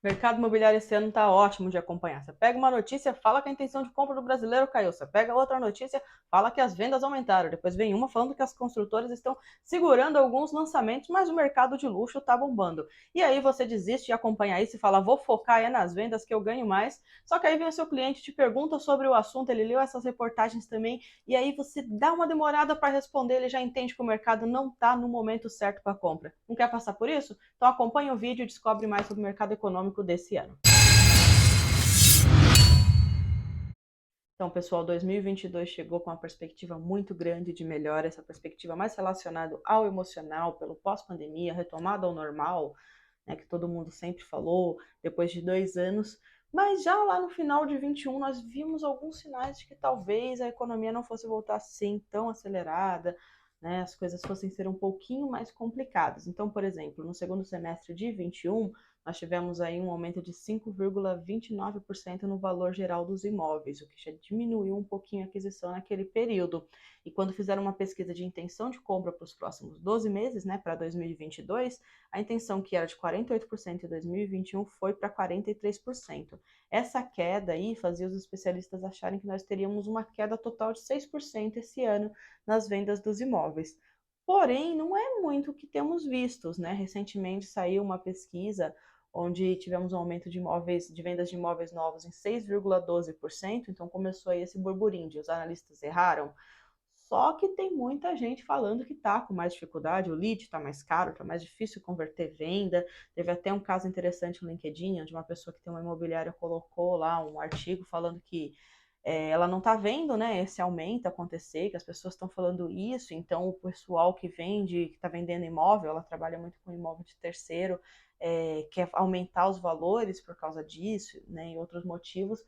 Mercado imobiliário esse ano tá ótimo de acompanhar. Você pega uma notícia, fala que a intenção de compra do brasileiro caiu. Você pega outra notícia, fala que as vendas aumentaram. Depois vem uma falando que as construtoras estão segurando alguns lançamentos, mas o mercado de luxo tá bombando. E aí você desiste de acompanhar isso e fala, vou focar nas vendas que eu ganho mais. Só que aí vem o seu cliente, te pergunta sobre o assunto, ele leu essas reportagens também, e aí você dá uma demorada para responder, ele já entende que o mercado não tá no momento certo para compra. Não quer passar por isso? Então acompanha o vídeo e descobre mais sobre o mercado econômico desse ano. Então, pessoal, 2022 chegou com uma perspectiva muito grande de melhora, essa perspectiva mais relacionada ao emocional, pelo pós-pandemia, retomada ao normal, né, que todo mundo sempre falou, depois de 2 anos. Mas já lá no final de 21, nós vimos alguns sinais de que talvez a economia não fosse voltar assim tão acelerada, né, as coisas fossem ser um pouquinho mais complicadas. Então, por exemplo, no segundo semestre de 21, nós tivemos aí um aumento de 5,29% no valor geral dos imóveis, o que já diminuiu um pouquinho a aquisição naquele período. E quando fizeram uma pesquisa de intenção de compra para os próximos 12 meses, né, para 2022, a intenção que era de 48% em 2021 foi para 43%. Essa queda aí fazia os especialistas acharem que nós teríamos uma queda total de 6% esse ano nas vendas dos imóveis. Porém, não é muito o que temos vistos, né? Recentemente saiu uma pesquisa onde tivemos um aumento de imóveis, de vendas de imóveis novos em 6,12%, então começou aí esse burburinho de os analistas erraram. Só que tem muita gente falando que está com mais dificuldade, o lead está mais caro, está mais difícil converter venda. Teve até um caso interessante no LinkedIn, onde uma pessoa que tem uma imobiliária colocou lá um artigo falando que ela não está vendo, né, esse aumento acontecer, que as pessoas estão falando isso, então o pessoal que vende, que está vendendo imóvel, ela trabalha muito com imóvel de terceiro, quer aumentar os valores por causa disso, né, e outros motivos,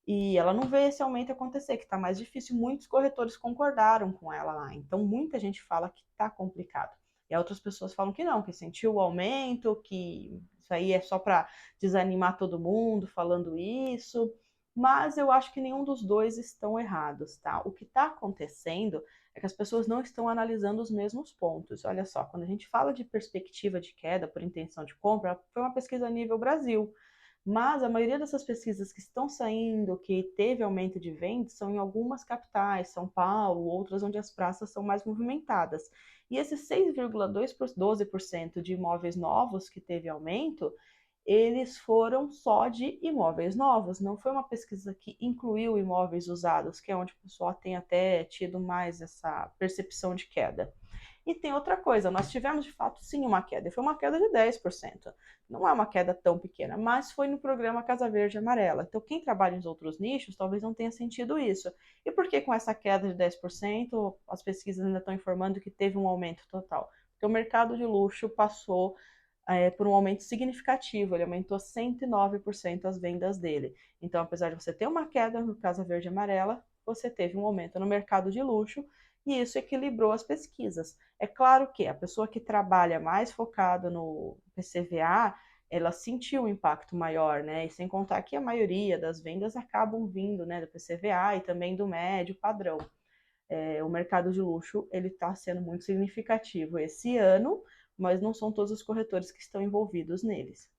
e ela não vê esse aumento acontecer, que está mais difícil. Muitos corretores concordaram com ela lá, então muita gente fala que está complicado. E outras pessoas falam que não, que sentiu o aumento, que isso aí é só para desanimar todo mundo falando isso. Mas eu acho que nenhum dos dois estão errados, tá? O que está acontecendo é que as pessoas não estão analisando os mesmos pontos. Olha só, quando a gente fala de perspectiva de queda por intenção de compra, foi uma pesquisa a nível Brasil. Mas a maioria dessas pesquisas que estão saindo, que teve aumento de vendas, são em algumas capitais, São Paulo, outras onde as praças são mais movimentadas. E esses 6,12% de imóveis novos que teve aumento, eles foram só de imóveis novos, não foi uma pesquisa que incluiu imóveis usados, que é onde o pessoal tem até tido mais essa percepção de queda. E tem outra coisa, nós tivemos de fato sim uma queda, e foi uma queda de 10%. Não é uma queda tão pequena, mas foi no programa Casa Verde e Amarela. Então, quem trabalha em outros nichos talvez não tenha sentido isso. E por que com essa queda de 10%, as pesquisas ainda estão informando que teve um aumento total? Porque o mercado de luxo passou por um aumento significativo, ele aumentou 109% as vendas dele. Então, apesar de você ter uma queda no Casa Verde e Amarela, você teve um aumento no mercado de luxo, e isso equilibrou as pesquisas. É claro que a pessoa que trabalha mais focada no PCVA, ela sentiu um impacto maior, né? E sem contar que a maioria das vendas acabam vindo, né, do PCVA e também do médio padrão. O mercado de luxo ele está sendo muito significativo esse ano, mas não são todos os corretores que estão envolvidos neles.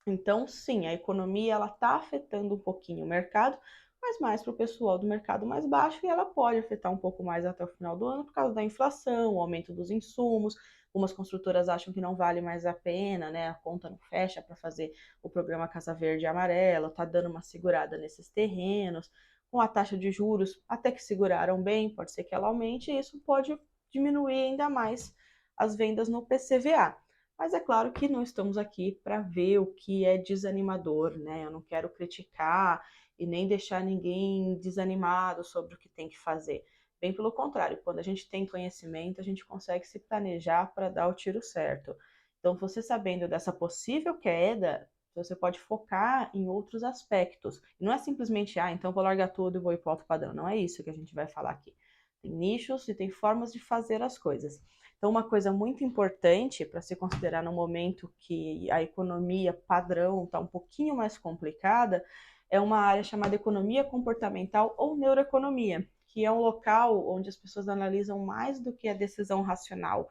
Então, sim, a economia ela está afetando um pouquinho o mercado, mas mais para o pessoal do mercado mais baixo, e ela pode afetar um pouco mais até o final do ano por causa da inflação, o aumento dos insumos. Algumas construtoras acham que não vale mais a pena, né? A conta não fecha para fazer o programa Casa Verde e Amarela, está dando uma segurada nesses terrenos. Com a taxa de juros, até que seguraram bem, pode ser que ela aumente, e isso pode diminuir ainda mais as vendas no PCVA. Mas é claro que não estamos aqui para ver o que é desanimador, né? Eu não quero criticar e nem deixar ninguém desanimado sobre o que tem que fazer. Bem pelo contrário, quando a gente tem conhecimento, a gente consegue se planejar para dar o tiro certo. Então, você sabendo dessa possível queda, você pode focar em outros aspectos. Não é simplesmente, então vou largar tudo e vou ir para o alto padrão. Não é isso que a gente vai falar aqui. Tem nichos e tem formas de fazer as coisas. Então, uma coisa muito importante para se considerar no momento que a economia padrão está um pouquinho mais complicada é uma área chamada economia comportamental ou neuroeconomia, que é um local onde as pessoas analisam mais do que a decisão racional.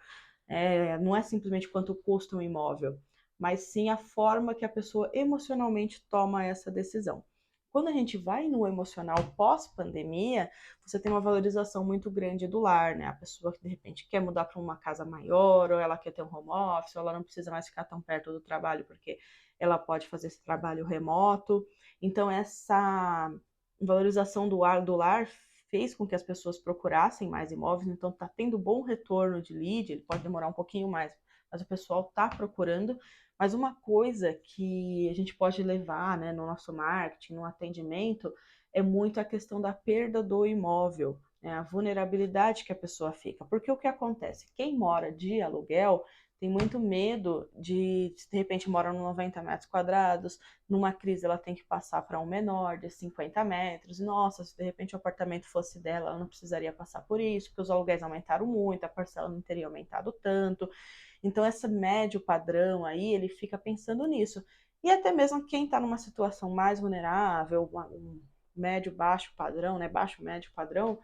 Não é simplesmente quanto custa um imóvel, mas sim a forma que a pessoa emocionalmente toma essa decisão. Quando a gente vai no emocional pós-pandemia, você tem uma valorização muito grande do lar, né? A pessoa que de repente quer mudar para uma casa maior, ou ela quer ter um home office, ou ela não precisa mais ficar tão perto do trabalho porque ela pode fazer esse trabalho remoto. Então, essa valorização do lar fez com que as pessoas procurassem mais imóveis, então está tendo bom retorno de lead, ele pode demorar um pouquinho mais, mas o pessoal está procurando. Mas uma coisa que a gente pode levar, né, no nosso marketing, no atendimento, é muito a questão da perda do imóvel, né, a vulnerabilidade que a pessoa fica. Porque o que acontece? Quem mora de aluguel tem muito medo de repente, mora nos 90 metros quadrados, numa crise ela tem que passar para um menor de 50 metros. Nossa, se de repente o apartamento fosse dela, ela não precisaria passar por isso, porque os aluguéis aumentaram muito, a parcela não teria aumentado tanto. Então, esse médio padrão aí, ele fica pensando nisso. E até mesmo quem está numa situação mais vulnerável, um médio, baixo padrão, né? Baixo, médio padrão,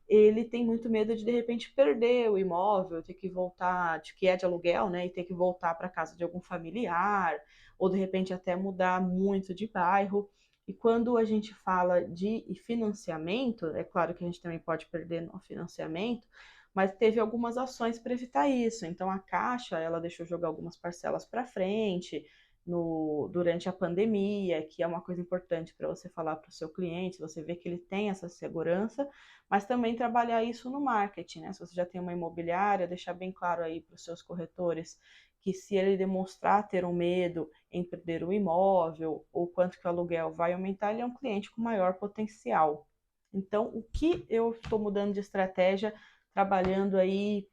ele tem muito medo de repente perder o imóvel, ter que voltar, de que é de aluguel, né? E ter que voltar para casa de algum familiar, ou de repente até mudar muito de bairro. E quando a gente fala de financiamento, é claro que a gente também pode perder no financiamento, mas teve algumas ações para evitar isso. Então a Caixa, ela deixou jogar algumas parcelas para frente durante a pandemia, que é uma coisa importante para você falar para o seu cliente, você vê que ele tem essa segurança, mas também trabalhar isso no marketing, né? Se você já tem uma imobiliária, deixar bem claro aí para os seus corretores que se ele demonstrar ter um medo em perder o imóvel ou quanto que o aluguel vai aumentar, ele é um cliente com maior potencial. Então, o que eu estou mudando de estratégia, trabalhando aí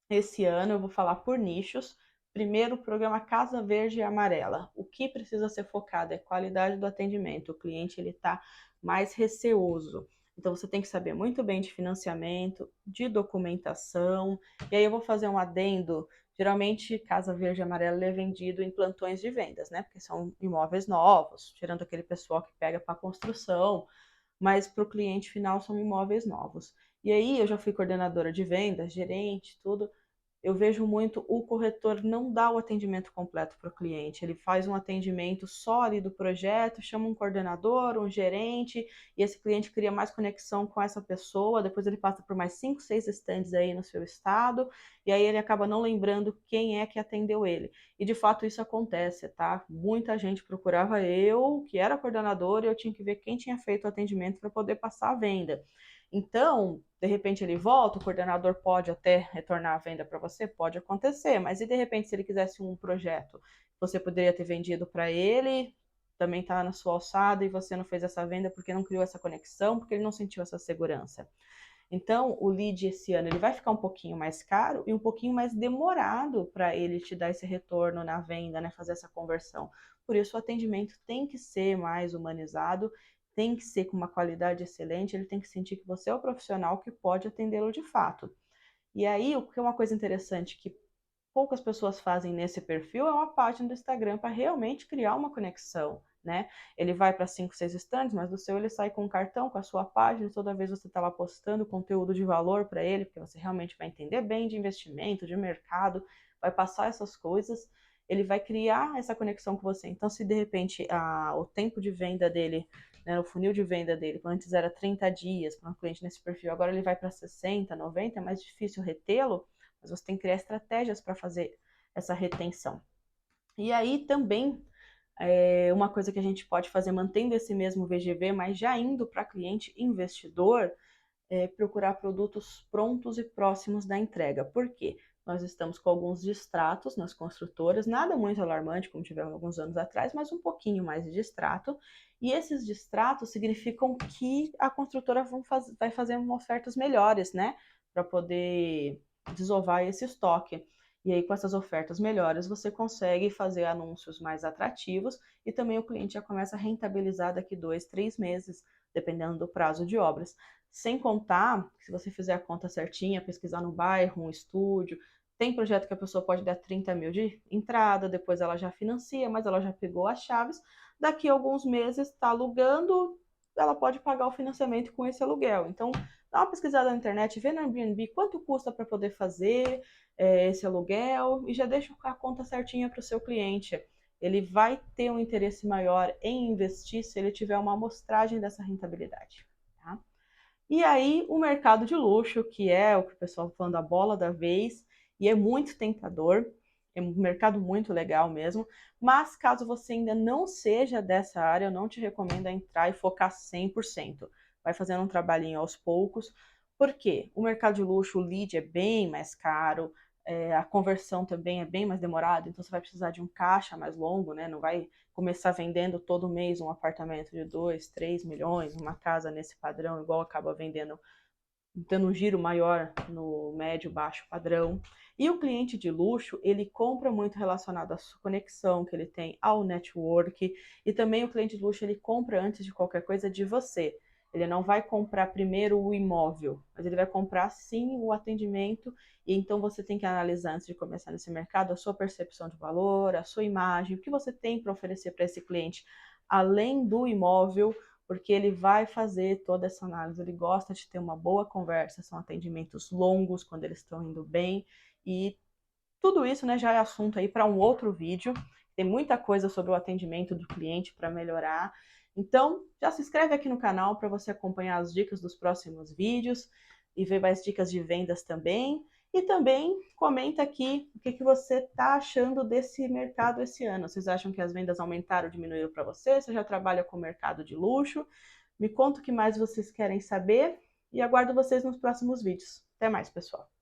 esse ano, eu vou falar por nichos. Primeiro, o programa Casa Verde e Amarela. O que precisa ser focado é qualidade do atendimento. O cliente ele está mais receoso. Então, você tem que saber muito bem de financiamento, de documentação. E aí eu vou fazer um adendo. Geralmente, Casa Verde e Amarela é vendido em plantões de vendas, né? Porque são imóveis novos, tirando aquele pessoal que pega para construção, mas para o cliente final são imóveis novos. E aí eu já fui coordenadora de vendas, gerente, tudo. Eu vejo muito o corretor não dá o atendimento completo para o cliente. Ele faz um atendimento só ali do projeto, chama um coordenador, um gerente, e esse cliente cria mais conexão com essa pessoa. Depois ele passa por mais 5, 6 estandes aí no seu estado, e aí ele acaba não lembrando quem é que atendeu ele. E de fato isso acontece, tá? Muita gente procurava eu, que era coordenador, e eu tinha que ver quem tinha feito o atendimento para poder passar a venda. Então, de repente ele volta, o coordenador pode até retornar a venda para você, pode acontecer, mas e de repente se ele quisesse um projeto, você poderia ter vendido para ele, também está na sua alçada e você não fez essa venda porque não criou essa conexão, porque ele não sentiu essa segurança. Então, o lead esse ano ele vai ficar um pouquinho mais caro e um pouquinho mais demorado para ele te dar esse retorno na venda, né, fazer essa conversão. Por isso, o atendimento tem que ser mais humanizado, tem que ser com uma qualidade excelente, ele tem que sentir que você é o profissional que pode atendê-lo de fato. E aí, o que é uma coisa interessante que poucas pessoas fazem nesse perfil é uma página do Instagram para realmente criar uma conexão, né? Ele vai para 5, 6 estandes, mas do seu ele sai com um cartão, com a sua página, toda vez você está lá postando conteúdo de valor para ele, porque você realmente vai entender bem de investimento, de mercado, vai passar essas coisas, ele vai criar essa conexão com você. Então, se de repente o tempo de venda dele, né, o funil de venda dele, quando antes era 30 dias para um cliente nesse perfil, agora ele vai para 60, 90, é mais difícil retê-lo, mas você tem que criar estratégias para fazer essa retenção. E aí também uma coisa que a gente pode fazer mantendo esse mesmo VGV, mas já indo para cliente investidor, é procurar produtos prontos e próximos da entrega. Por quê? Nós estamos com alguns distratos nas construtoras, nada muito alarmante, como tivemos alguns anos atrás, mas um pouquinho mais de distrato. E esses distratos significam que a construtora vai fazer ofertas melhores, né? Para poder desovar esse estoque. E aí, com essas ofertas melhores, você consegue fazer anúncios mais atrativos e também o cliente já começa a rentabilizar daqui 2, 3 meses, dependendo do prazo de obras. Sem contar, se você fizer a conta certinha, pesquisar no bairro, um estúdio, tem projeto que a pessoa pode dar 30 mil de entrada, depois ela já financia, mas ela já pegou as chaves, daqui a alguns meses está alugando, ela pode pagar o financiamento com esse aluguel. Então, dá uma pesquisada na internet, vê no Airbnb quanto custa para poder fazer, esse aluguel e já deixa a conta certinha para o seu cliente. Ele vai ter um interesse maior em investir se ele tiver uma amostragem dessa rentabilidade. Tá? E aí, o mercado de luxo, que é o que o pessoal tá falando, a bola da vez, e é muito tentador, é um mercado muito legal mesmo, mas caso você ainda não seja dessa área, eu não te recomendo entrar e focar 100%. Vai fazendo um trabalhinho aos poucos, porque o mercado de luxo, o lead é bem mais caro, a conversão também é bem mais demorada, então você vai precisar de um caixa mais longo, né? Não vai começar vendendo todo mês um apartamento de 2, 3 milhões, uma casa nesse padrão, igual acaba vendendo, dando um giro maior no médio, baixo padrão. E o cliente de luxo, ele compra muito relacionado à sua conexão que ele tem ao network, e também o cliente de luxo, ele compra antes de qualquer coisa de você. Ele não vai comprar primeiro o imóvel, mas ele vai comprar sim o atendimento, e então você tem que analisar antes de começar nesse mercado a sua percepção de valor, a sua imagem, o que você tem para oferecer para esse cliente, além do imóvel, porque ele vai fazer toda essa análise, ele gosta de ter uma boa conversa, são atendimentos longos quando eles estão indo bem, e tudo isso, né, já é assunto aí para um outro vídeo, tem muita coisa sobre o atendimento do cliente para melhorar, então já se inscreve aqui no canal para você acompanhar as dicas dos próximos vídeos e ver mais dicas de vendas também, e também comenta aqui o que você está achando desse mercado esse ano. Vocês acham que as vendas aumentaram ou diminuíram para você? Você já trabalha com o mercado de luxo? Me conta o que mais vocês querem saber e aguardo vocês nos próximos vídeos. Até mais, pessoal!